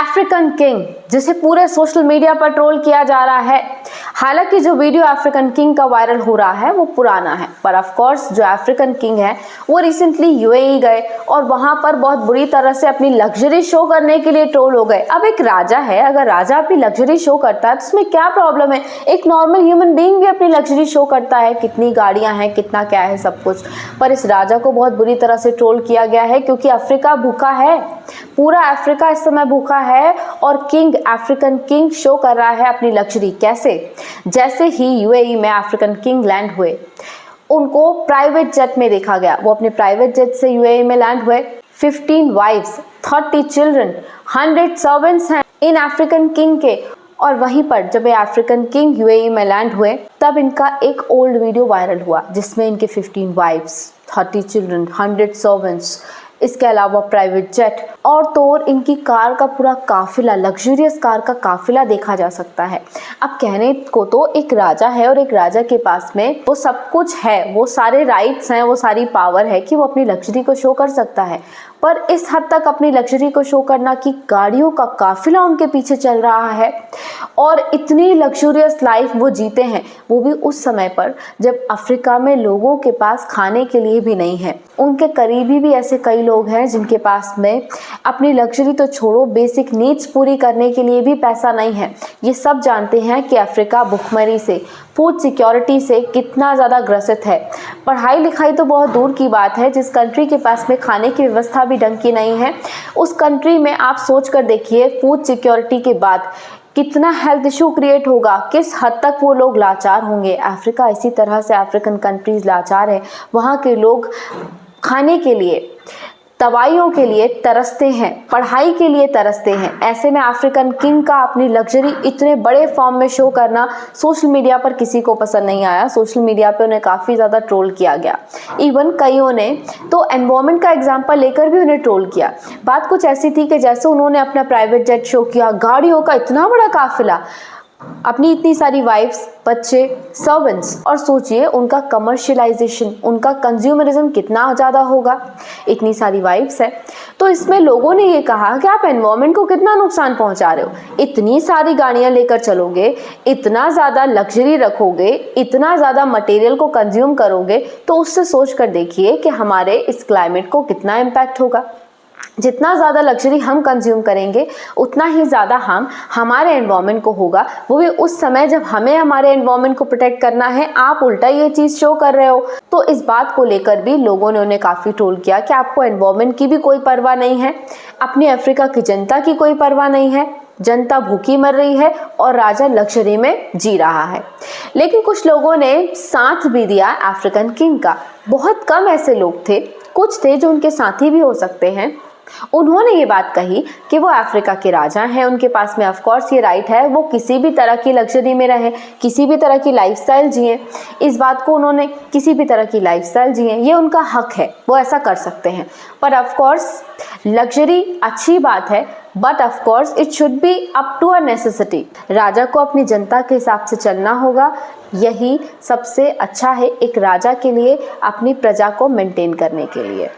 African king जिसे पूरे social media पर ट्रोल किया जा रहा है। हालांकि जो वीडियो अफ्रीकन किंग का वायरल हो रहा है वो पुराना है, पर ऑफ कोर्स जो अफ्रीकन किंग है वो रिसेंटली यूएई गए और वहां पर बहुत बुरी तरह से अपनी लग्जरी शो करने के लिए ट्रोल हो गए। अब एक राजा है, अगर राजा अपनी लग्जरी शो करता है तो उसमें क्या प्रॉब्लम है? एक नॉर्मल ह्यूमन बीइंग भी अपनी लग्जरी शो करता है, कितनी गाड़ियां हैं, कितना क्या है, सब कुछ। पर इस राजा को बहुत बुरी तरह से ट्रोल किया गया है क्योंकि अफ्रीका भूखा है, पूरा अफ्रीका इस समय भूखा है और किंग अफ्रीकन किंग शो कर रहा है अपनी लग्जरी। कैसे? जैसे ही यूएई में अफ्रीकन किंग लैंड हुए, उनको प्राइवेट जेट में देखा गया। वो अपने प्राइवेट जेट से यूएई में लैंड हुए। 15 वाइफ्स, 30 चिल्ड्रन, 100 सर्वेंट्स हैं इन अफ्रीकन किंग के। और वहीं पर जब ये अफ्रीकन किंग यूएई में लैंड हुए तब इनका एक ओल्ड वीडियो वायरल हुआ जिसमें इनके 15 वाइफ्स, 30 चिल्ड्रन, 100 सर्वेंट्स, इसके अलावा प्राइवेट जेट और तो और इनकी कार का पूरा काफिला, लग्जरियस कार का काफिला देखा जा सकता है। अब कहने को तो एक राजा है और एक राजा के पास में वो सब कुछ है, वो सारे राइट्स हैं, वो सारी पावर है कि वो अपनी लग्जरी को शो कर सकता है। पर इस हद तक अपनी लग्जरी को शो करना कि गाड़ियों का काफिला उनके पीछे चल रहा है और इतनी लग्जरियस लाइफ वो जीते हैं, वो भी उस समय पर जब अफ्रीका में लोगों के पास खाने के लिए भी नहीं है। उनके करीबी भी ऐसे कई लोग हैं जिनके पास में अपनी लग्जरी तो छोड़ो, बेसिक नीड्स पूरी करने के लिए भी पैसा नहीं है। ये सब जानते हैं कि अफ्रीका भुखमरी से, फूड सिक्योरिटी से कितना ज़्यादा ग्रसित है। पढ़ाई लिखाई तो बहुत दूर की बात है, जिस कंट्री के पास में खाने की व्यवस्था भी ढंग की नहीं है, उस कंट्री में आप सोच कर देखिए फूड सिक्योरिटी के बाद कितना हेल्थ इशू क्रिएट होगा, किस हद तक वो लोग लाचार होंगे। अफ्रीका इसी तरह से, अफ्रीकन कंट्रीज लाचार है। वहाँ के लोग खाने के लिए, दवाइयों के लिए तरसते हैं, पढ़ाई के लिए तरसते हैं। ऐसे में अफ्रीकन किंग का अपनी लग्जरी इतने बड़े फॉर्म में शो करना सोशल मीडिया पर किसी को पसंद नहीं आया। सोशल मीडिया पे उन्हें काफ़ी ज़्यादा ट्रोल किया गया। इवन कईयों ने तो एनवायरमेंट का एग्जाम्पल लेकर भी उन्हें ट्रोल किया। बात कुछ ऐसी थी कि जैसे उन्होंने अपना प्राइवेट जेट शो किया, गाड़ियों का इतना बड़ा काफिला, अपनी इतनी सारी वाइफ्स, बच्चे, सर्वेंट्स, और सोचिए उनका कमर्शियलाइजेशन, उनका कंज्यूमरिज्म कितना ज़्यादा होगा। इतनी सारी वाइफ्स है तो इसमें लोगों ने ये कहा कि आप एनवायरनमेंट को कितना नुकसान पहुंचा रहे हो, इतनी सारी गाड़ियां लेकर चलोगे, इतना ज़्यादा लग्जरी रखोगे, इतना ज़्यादा मटेरियल को कंज्यूम करोगे, तो उससे सोच कर देखिए कि हमारे इस क्लाइमेट को कितना इम्पैक्ट होगा। जितना ज़्यादा लग्जरी हम कंज्यूम करेंगे उतना ही ज़्यादा हार्म हमारे एनवायरनमेंट को होगा, वो भी उस समय जब हमें हमारे एनवायरनमेंट को प्रोटेक्ट करना है। आप उल्टा ये चीज़ शो कर रहे हो। तो इस बात को लेकर भी लोगों ने उन्हें काफ़ी ट्रोल किया कि आपको एनवायरनमेंट की भी कोई परवाह नहीं है, अपनी अफ्रीका की जनता की कोई परवाह नहीं है, जनता भूखी मर रही है और राजा लग्जरी में जी रहा है। लेकिन कुछ लोगों ने साथ भी दिया अफ्रीकन किंग का। बहुत कम ऐसे लोग थे, कुछ थे जो उनके साथी भी हो सकते हैं। उन्होंने ये बात कही कि वो अफ्रीका के राजा हैं, उनके पास में ऑफ कोर्स ये राइट है वो किसी भी तरह की लग्जरी में रहे, किसी भी तरह की लाइफस्टाइल जिए। इस बात को उन्होंने किसी भी तरह की लाइफस्टाइल जिए, ये उनका हक है, वो ऐसा कर सकते हैं। पर ऑफ कोर्स लग्जरी अच्छी बात है, but of course it should be up to a necessity. राजा को अपनी जनता के हिसाब से चलना होगा, यही सबसे अच्छा है एक राजा के लिए, अपनी प्रजा को मेंटेन करने के लिए।